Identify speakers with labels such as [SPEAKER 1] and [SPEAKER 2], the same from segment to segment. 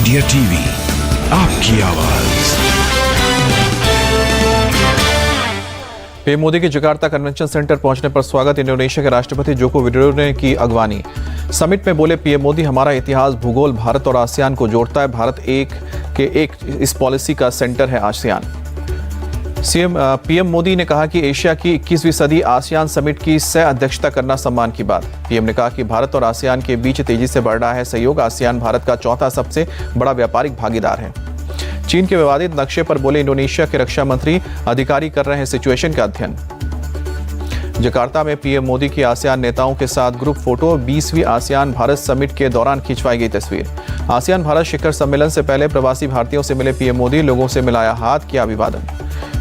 [SPEAKER 1] India TV, आपकी आवाज।
[SPEAKER 2] PM Modi के जकार्ता कन्वेंशन सेंटर पहुंचने पर स्वागत। इंडोनेशिया के राष्ट्रपति जोको विडोडो ने की अगवानी। समिट में बोले पीएम मोदी, हमारा इतिहास, भूगोल भारत और आसियान को जोड़ता है। भारत इस पॉलिसी का सेंटर है आसियान। पीएम मोदी ने कहा कि एशिया की 21वीं सदी आसियान समिट की सह अध्यक्षता करना सम्मान की बात। पीएम ने कहा कि भारत और आसियान के बीच तेजी से बढ़ रहा है सहयोग। आसियान भारत का चौथा सबसे बड़ा व्यापारिक भागीदार है। चीन के विवादित नक्शे पर बोले इंडोनेशिया के रक्षा मंत्री, अधिकारी कर रहे हैं सिचुएशन का अध्ययन। जकार्ता में पीएम मोदी की आसियान नेताओं के साथ ग्रुप फोटो। 20वीं आसियान भारत समिट के दौरान खिंचवाई गई तस्वीर। आसियान भारत शिखर सम्मेलन से पहले प्रवासी भारतीयों से मिले पीएम मोदी, लोगों से मिलाया हाथ, किया अभिवादन।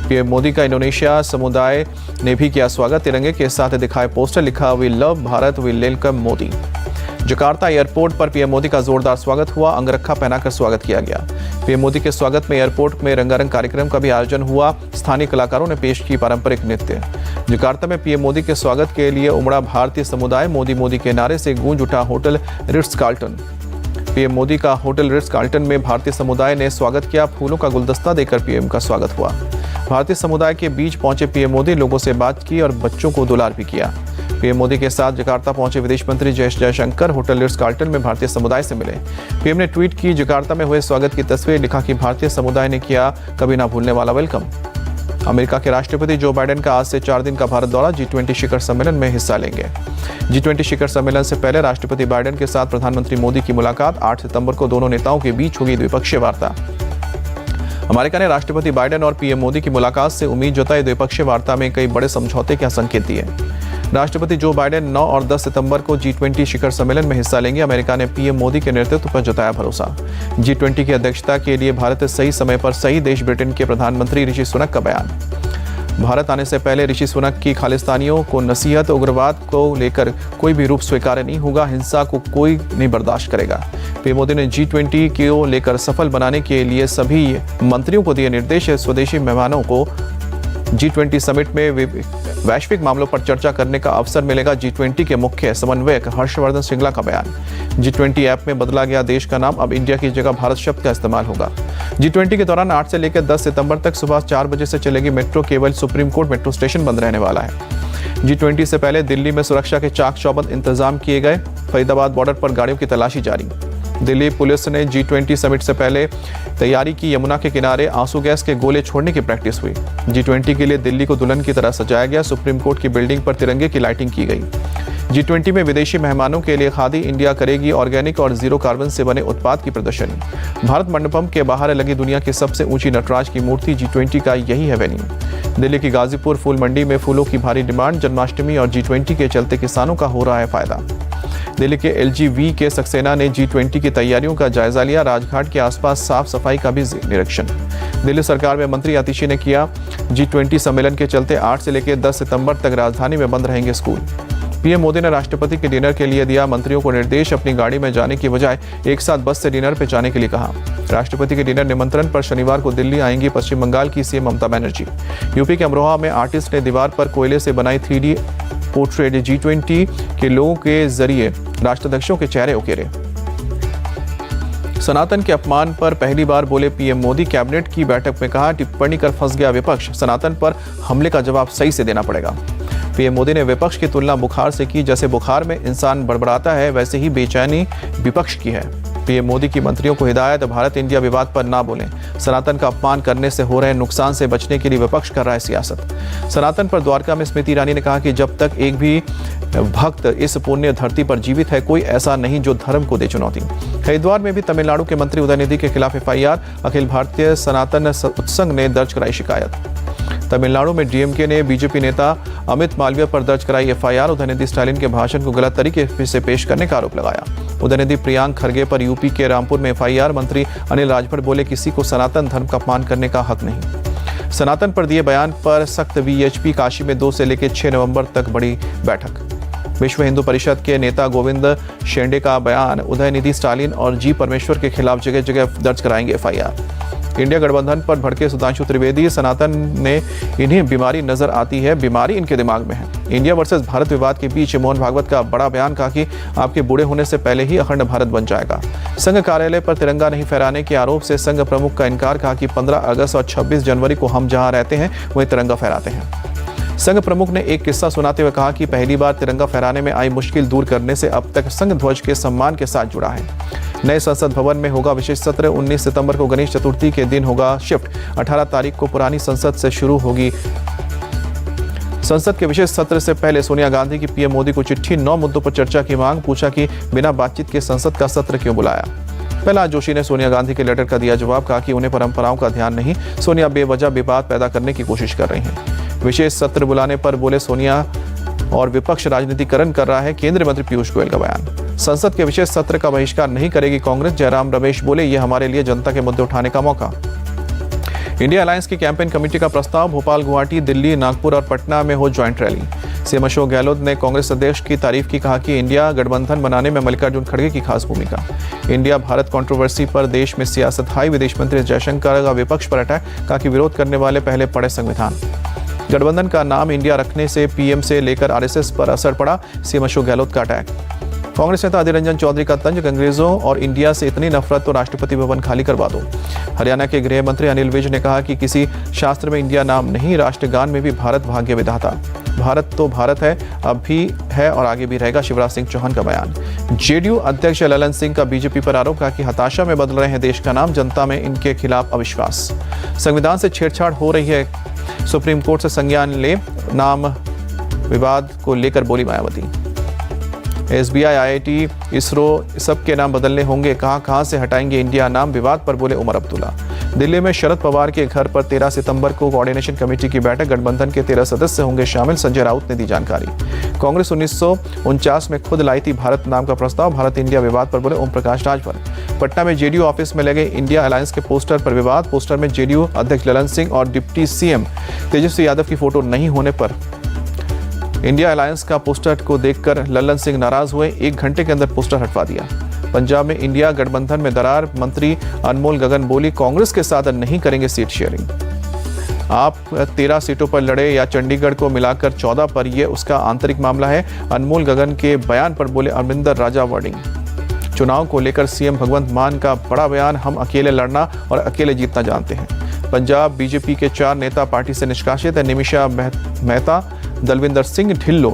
[SPEAKER 2] पीएम मोदी का इंडोनेशिया समुदाय ने भी किया स्वागत। तिरंगे के साथ दिखाए पोस्टर, लिखा we love Bharat, we welcome Modi. Jakarta airport पर पीएम मोदी का जोरदार स्वागत हुआ। अंगरखा पहनाकर स्वागत किया गया। पीएम मोदी के स्वागत में एयरपोर्ट में रंगारंग कार्यक्रम का भी आयोजन हुआ। स्थानीय कलाकारों ने पेश की पारंपरिक नृत्य। जकार्ता में पीएम मोदी के स्वागत के लिए उमड़ा भारतीय समुदाय। मोदी मोदी के नारे से गूंज उठा hotel Ritz Carlton. PM Modi का होटल रिट्स कार्ल्टन में भारतीय समुदाय ने स्वागत किया। फूलों का गुलदस्ता देकर पीएम का स्वागत हुआ। भारतीय समुदाय के बीच पहुंचे पीएम मोदी, लोगों से बात की और बच्चों को दुलार भी किया। पीएम मोदी के साथ जकार्ता पहुंचे विदेश मंत्री जयशंकर होटल रिट्स कार्ल्टन में भारतीय समुदाय से मिले। पीएम ने ट्वीट की जकार्ता में हुए स्वागत की तस्वीर, लिखा कि भारतीय समुदाय ने किया कभी ना भूलने वाला वेलकम। अमेरिका के राष्ट्रपति जो बाइडेन का आज से 4 दिन का भारत दौरा। G20 शिखर सम्मेलन में हिस्सा लेंगे। G20 शिखर सम्मेलन से पहले राष्ट्रपति बाइडेन के साथ प्रधानमंत्री मोदी की मुलाकात। 8 सितंबर को दोनों नेताओं के बीच होगी द्विपक्षीय वार्ता। अमेरिका ने राष्ट्रपति बाइडेन और पीएम मोदी की मुलाकात से उम्मीद जताई। द्विपक्षीय वार्ता में कई बड़े समझौते के संकेत दिए। राष्ट्रपति जो बाइडेन 9 और 10 सितंबर को G20 शिखर सम्मेलन में हिस्सा लेंगे। अमेरिका ने पीएम मोदी के नेतृत्व पर जताया भरोसा। G20 की अध्यक्षता के लिए भारत सही समय पर सही देश। ब्रिटेन के प्रधानमंत्री ऋषि सुनक का बयान। भारत आने से पहले ऋषि सुनक की खालिस्तानियों को नसीहत, उग्रवाद को लेकर कोई भी रूप स्वीकार्य नहीं होगा, हिंसा को कोई नहीं बर्दाश्त करेगा। पीएम मोदी ने G20 को लेकर सफल बनाने के लिए सभी मंत्रियों को दिए निर्देश। स्वदेशी मेहमानों को G20 समिट में वैश्विक मामलों पर चर्चा करने का अवसर मिलेगा। G20 के मुख्य समन्वयक हर्षवर्धन श्रृंगला का बयान। G20 ऐप में बदला गया देश का नाम, अब इंडिया की जगह भारत शब्द का इस्तेमाल होगा। G20 के दौरान 8 से लेकर 10 सितंबर तक सुबह 4 बजे से चलेगी मेट्रो। केवल सुप्रीम कोर्ट मेट्रो स्टेशन बंद रहने वाला है। G20 से पहले दिल्ली में सुरक्षा के चाक चौबंद इंतजाम किए गए। फरीदाबाद बॉर्डर पर गाड़ियों की तलाशी जारी। दिल्ली पुलिस ने G20 समिट से पहले तैयारी की। यमुना के किनारे आंसू गैस के गोले छोड़ने की प्रैक्टिस हुई। G20 के लिए दिल्ली को दुल्हन की तरह सजाया गया। सुप्रीम कोर्ट की बिल्डिंग पर तिरंगे की लाइटिंग की गई। G20 में विदेशी मेहमानों के लिए खादी इंडिया करेगी ऑर्गेनिक और जीरो कार्बन से बने उत्पाद की प्रदर्शनी। भारत मंडपम के बाहर लगी दुनिया की सबसे ऊंची नटराज की मूर्ति। G20 का यही है वेन्यू। दिल्ली की गाजीपुर फूल मंडी में फूलों की भारी डिमांड। जन्माष्टमी और G20 के चलते किसानों का हो रहा है फायदा। दिल्ली के LGV के सक्सेना ने G20 की तैयारियों का जायजा लिया। राजघाट के आसपास साफ सफाई का भी निरीक्षण। दिल्ली सरकार में मंत्री आतिशी ने किया। G20 सम्मेलन के चलते 8 से लेकर 10 सितंबर तक राजधानी में बंद रहेंगे स्कूल। पीएम मोदी ने राष्ट्रपति के डिनर के लिए दिया मंत्रियों को निर्देश। अपनी गाड़ी में जाने की बजाय एक साथ बस से डिनर पर जाने के लिए कहा। राष्ट्रपति के डिनर निमंत्रण पर शनिवार को दिल्ली आएंगी पश्चिम बंगाल की सीएम ममता बनर्जी। यूपी के अमरोहा में आर्टिस्ट ने दीवार पर कोयले से बनाई 3D पोर्ट्रेट। G20 के लोगों के जरिए राष्ट्राध्यक्षों के चेहरे उकेरे। सनातन के अपमान पर पहली बार बोले पीएम मोदी। कैबिनेट की बैठक में कहा, टिप्पणी कर फंस गया विपक्ष। सनातन पर हमले का जवाब सही से देना पड़ेगा। पीएम मोदी ने विपक्ष की तुलना बुखार से की। जैसे बुखार में इंसान बड़बड़ाता है, वैसे ही बेचैनी विपक्ष की है। पीएम मोदी की मंत्रियों को हिदायत, भारत इंडिया विवाद पर ना बोलें। सनातन का अपमान करने से हो रहे नुकसान से बचने के लिए विपक्ष कर रहा है सियासत। सनातन पर द्वारका में स्मृति ईरानी ने कहा कि जब तक एक भी भक्त इस पुण्य धरती पर जीवित है, कोई ऐसा नहीं जो धर्म को दे चुनौती। हरिद्वार में भी तमिलनाडु के मंत्री उदयनिधि के खिलाफ FIR। अखिल भारतीय सनातन उत्संग ने दर्ज कराई शिकायत। तमिलनाडु में DMK ने बीजेपी नेता अमित मालवीय पर दर्ज कराई FIR। उदयनिधि स्टालिन के भाषण को गलत तरीके से पेश करने का आरोप लगाया। उदयनिधि प्रियांक खरगे पर यूपी के रामपुर में FIR। मंत्री अनिल राजभर बोले, किसी को सनातन धर्म का अपमान करने का हक नहीं। सनातन पर दिए बयान पर सख्त VHP। काशी में 2 से लेकर 6 नवंबर तक बड़ी बैठक। विश्व हिंदू परिषद के नेता गोविंद शेंडे का बयान। उदयनिधि स्टालिन और G परमेश्वर के खिलाफ जगह जगह दर्ज कराएंगे FIR। इंडिया गठबंधन पर भड़के सुधांशु त्रिवेदी, सनातन ने इन्हें बीमारी नजर आती है, बीमारी इनके दिमाग में है। इंडिया वर्सेस भारत विवाद के बीच मोहन भागवत का बड़ा बयान, कहा कि आपके बूढ़े होने से पहले ही अखंड भारत बन जाएगा। संघ कार्यालय पर तिरंगा नहीं फहराने के आरोप से संघ प्रमुख का इनकार, कहा कि 15 अगस्त और 26 जनवरी को हम जहां रहते हैं वहीं तिरंगा फहराते हैं। संघ प्रमुख ने एक किस्सा सुनाते हुए कहा कि पहली बार तिरंगा फहराने में आई मुश्किल दूर करने से अब तक संघ ध्वज के सम्मान के साथ जुड़ा है। नए संसद भवन में होगा विशेष सत्र, 19 सितंबर को गणेश चतुर्थी के दिन होगा शिफ्ट, 18 तारीख को पुरानी संसद से शुरू होगी। संसद के विशेष सत्र से पहले सोनिया गांधी की पीएम मोदी को चिट्ठी, 9 मुद्दों पर चर्चा की मांग, पूछा कि बिना बातचीत के संसद का सत्र क्यों बुलाया। प्रहलाद जोशी ने सोनिया गांधी के लेटर का दिया जवाब, कहा कि उन्हें परंपराओं का ध्यान नहीं, सोनिया बेवजह विवाद पैदा करने की कोशिश कर रही हैं। विशेष सत्र बुलाने पर बोले सोनिया और विपक्ष राजनीतिकरण कर रहा है, केंद्रीय मंत्री पीयूष गोयल का बयान। संसद के विशेष सत्र का बहिष्कार नहीं करेगी कांग्रेस, जयराम रमेश बोले ये हमारे लिए जनता के मुद्दे उठाने का मौका। इंडिया अलायंस की कैंपेन कमेटी का प्रस्ताव, भोपाल, गुवाहाटी, दिल्ली, नागपुर और पटना में हो joint rally. CM Ashok Gehlot ने कांग्रेस अध्यक्ष की तारीफ की, कहा कि इंडिया गठबंधन बनाने में मल्लिकार्जुन खड़गे की खास भूमिका। इंडिया भारत कंट्रोवर्सी पर देश में सियासत हाई, विदेश मंत्री जयशंकर का विपक्ष पर अटैक, कहा कि विरोध करने वाले पहले पढ़े संविधान। गठबंधन का नाम इंडिया रखने से पीएम से लेकर आरएसएस पर असर पड़ा, सीएम अशोक गहलोत का अटैक। कांग्रेस नेता अधीर रंजन चौधरी का तंज, अंग्रेजों और इंडिया से इतनी नफरत तो राष्ट्रपति भवन खाली करवा दो। हरियाणा के गृह मंत्री अनिल विज ने कहा कि किसी शास्त्र में इंडिया नाम नहीं, राष्ट्रगान में भी भारत भाग्य विधाता। भारत तो भारत है, अब भी है और आगे भी रहेगा, शिवराज सिंह चौहान का बयान। जेडीयू अध्यक्ष ललन सिंह का बीजेपी पर आरोप, कहा कि हताशा में बदल रहे हैं देश का नाम, जनता में इनके खिलाफ अविश्वास। संविधान से छेड़छाड़ हो रही है, सुप्रीम कोर्ट से संज्ञान ले, नाम विवाद को लेकर बोली मायावती। एसबीआई, आईआईटी, इसरो सबके नाम बदलने होंगे, कहां से हटाएंगे इंडिया नाम, विवाद पर बोले उमर अब्दुल्ला। दिल्ली में शरद पवार के घर पर 13 सितंबर को कोऑर्डिनेशन कमेटी की बैठक, गठबंधन के 13 सदस्य होंगे शामिल, संजय राउत ने दी जानकारी। कांग्रेस 1949 में खुद लाई थी भारत नाम का प्रस्ताव, भारत इंडिया विवाद पर बोले ओम प्रकाश राजभर। पटना में जेडीयू ऑफिस में लगे इंडिया अलायंस के पोस्टर पर विवाद, पोस्टर में जेडीयू अध्यक्ष ललन सिंह और डिप्टी सीएम तेजस्वी यादव की फोटो नहीं होने पर इंडिया अलायंस का पोस्टर को देखकर ललन सिंह नाराज हुए, 1 घंटे के अंदर पोस्टर हटवा दिया। पंजाब में इंडिया गठबंधन में दरार, मंत्री अनमोल गगन बोली कांग्रेस के साथ नहीं करेंगे सीट शेयरिंग। आप 13 सीटों पर लड़े या चंडीगढ़ को मिलाकर 14 पर, यह उसका आंतरिक मामला है। अनमोल गगन के बयान पर बोले अमरिंदर राजा वर्डिंग। चुनाव को लेकर सीएम भगवंत मान का बड़ा बयान, हम अकेले लड़ना और अकेले जीतना जानते हैं। पंजाब बीजेपी के 4 नेता पार्टी से निष्कासित है, निमिषा मेहता, दलविंदर सिंह ढिल्लो,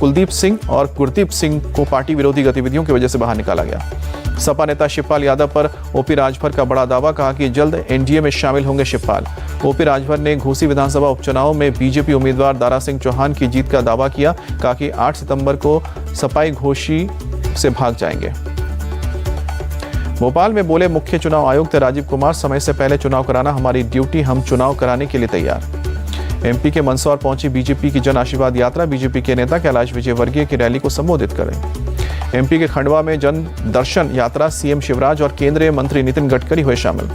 [SPEAKER 2] कुलदीप सिंह और गुरदीप सिंह को पार्टी विरोधी गतिविधियों की वजह से बाहर निकाला गया। सपा नेता शिवपाल यादव पर ओपी राजभर का बड़ा दावा, कहा कि जल्द एनडीए में शामिल होंगे शिवपाल। ओपी राजभर ने घोसी विधानसभा उपचुनाव में बीजेपी उम्मीदवार दारा सिंह चौहान की जीत का दावा किया, कहा कि 8 सितंबर को सपाई घोसी से भाग जाएंगे। भोपाल में बोले मुख्य चुनाव आयुक्त राजीव कुमार, समय से पहले चुनाव कराना हमारी ड्यूटी, हम चुनाव कराने के लिए तैयार। एमपी के मंदसौर पहुंची बीजेपी की जन आशीर्वाद यात्रा, बीजेपी के नेता कैलाश विजयवर्गीय की रैली को संबोधित करें। एमपी के खंडवा में जन दर्शन यात्रा, सीएम शिवराज और केंद्रीय मंत्री नितिन गडकरी हुए शामिल।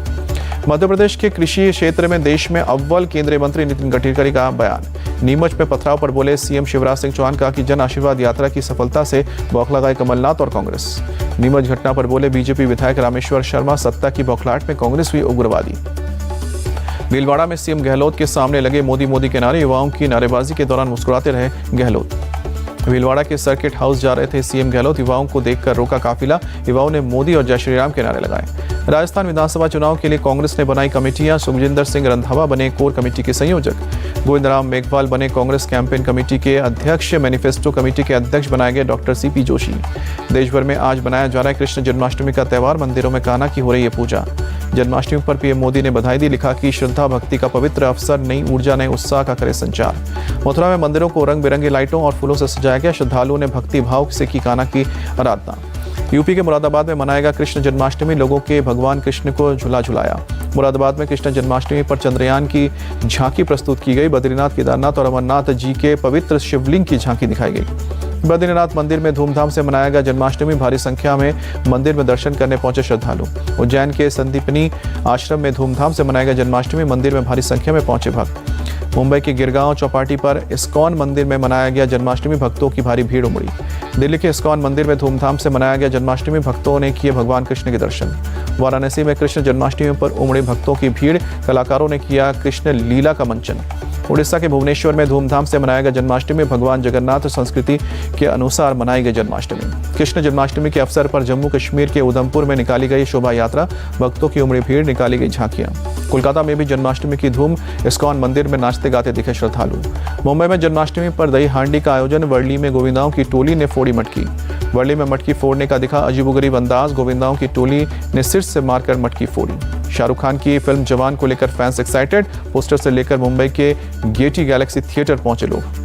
[SPEAKER 2] मध्य प्रदेश के कृषि क्षेत्र में देश में अव्वल, केंद्रीय मंत्री नितिन गडकरी का बयान। नीमच में पथराव पर बोले सीएम शिवराज सिंह चौहान, कहा कि जन आशीर्वाद यात्रा की सफलता से बौखला गए कमलनाथ और कांग्रेस। नीमच घटना पर बोले बीजेपी विधायक रामेश्वर शर्मा, सत्ता की बौखलाहट में कांग्रेस हुई उग्रवादी। भीलवाड़ा में सीएम गहलोत के सामने लगे मोदी के नारे, युवाओं की नारेबाजी के दौरान मुस्कुराते रहे गहलोत। भीलवाड़ा के सर्किट हाउस जा रहे थे सीएम गहलोत, युवाओं को देखकर रोका काफिला, युवाओं ने मोदी और जय श्री राम के नारे लगाए। राजस्थान विधानसभा चुनाव के लिए कांग्रेस ने बनाई कमेटियां, सुखजिंदर सिंह रंधावा बने कोर कमेटी के संयोजक, गोविंद राम मेघवाल बने कांग्रेस कैंपेन कमेटी के अध्यक्ष, मैनिफेस्टो कमेटी के अध्यक्ष बनाए गए डॉक्टर सीपी जोशी। देश भर में आज मनाया जा रहा है कृष्ण जन्माष्टमी का त्यौहार, मंदिरों में कान्हा की हो रही है पूजा। जन्माष्टमी पर पीएम मोदी ने बधाई दी, लिखा कि श्रद्धा भक्ति का पवित्र अवसर, नई ऊर्जा नए उत्साह का करे संचार। मथुरा में मंदिरों को रंग बिरंगे लाइटों और फूलों से सजाया गया, श्रद्धालुओं ने भक्ति भाव से की कान्हा की आराधना। यूपी के मुरादाबाद में मनाएगा कृष्ण जन्माष्टमी, लोगों के भगवान कृष्ण को झूला झुलाया। मुरादाबाद में कृष्ण जन्माष्टमी पर चंद्रयान की झांकी प्रस्तुत की गई, बद्रीनाथ, केदारनाथ और अमरनाथ जी के पवित्र शिवलिंग की झांकी दिखाई गई। बद्रीनाथ मंदिर में धूमधाम से मनाया गया जन्माष्टमी, भारी संख्या में मंदिर में दर्शन करने पहुंचे श्रद्धालु। उज्जैन के संदीपनी आश्रम में धूमधाम से मनाया गया जन्माष्टमी, मंदिर में भारी संख्या में पहुंचे भक्त। मुंबई के गिरगांव चौपाटी पर इस्कॉन मंदिर में मनाया गया जन्माष्टमी, भक्तों की भारी भीड़ उमड़ी। दिल्ली के इस्कॉन मंदिर में धूमधाम से मनाया गया जन्माष्टमी, भक्तों ने किए भगवान कृष्ण के दर्शन। वाराणसी में कृष्ण जन्माष्टमी पर उमड़ी भक्तों की भीड़, कलाकारों ने किया कृष्ण लीला का मंचन। उड़ीसा के भुवनेश्वर में धूमधाम से मनाया गया जन्माष्टमी, भगवान जगन्नाथ संस्कृति के अनुसार मनाई गई जन्माष्टमी। कृष्ण जन्माष्टमी के अवसर पर जम्मू कश्मीर के उधमपुर में निकाली गई शोभा यात्रा, भक्तों की उमड़ी भीड़, निकाली गई झांकियां। कोलकाता में भी जन्माष्टमी की धूम, इस्कॉन मंदिर में नाचते गाते दिखे श्रद्धालु। मुंबई में जन्माष्टमी पर दही हांडी का आयोजन, वर्ली में गोविंदाओं की टोली ने फोड़ी मटकी। वर्ली में मटकी फोड़ने का दिखा अजीबोगरीब अंदाज, गोविंदाओं की टोली ने सिर से मारकर मटकी फोड़ी। शाहरुख खान की फिल्म जवान को लेकर फैंस एक्साइटेड, पोस्टर से लेकर मुंबई के गेटी गैलेक्सी थिएटर पहुंचे लोग।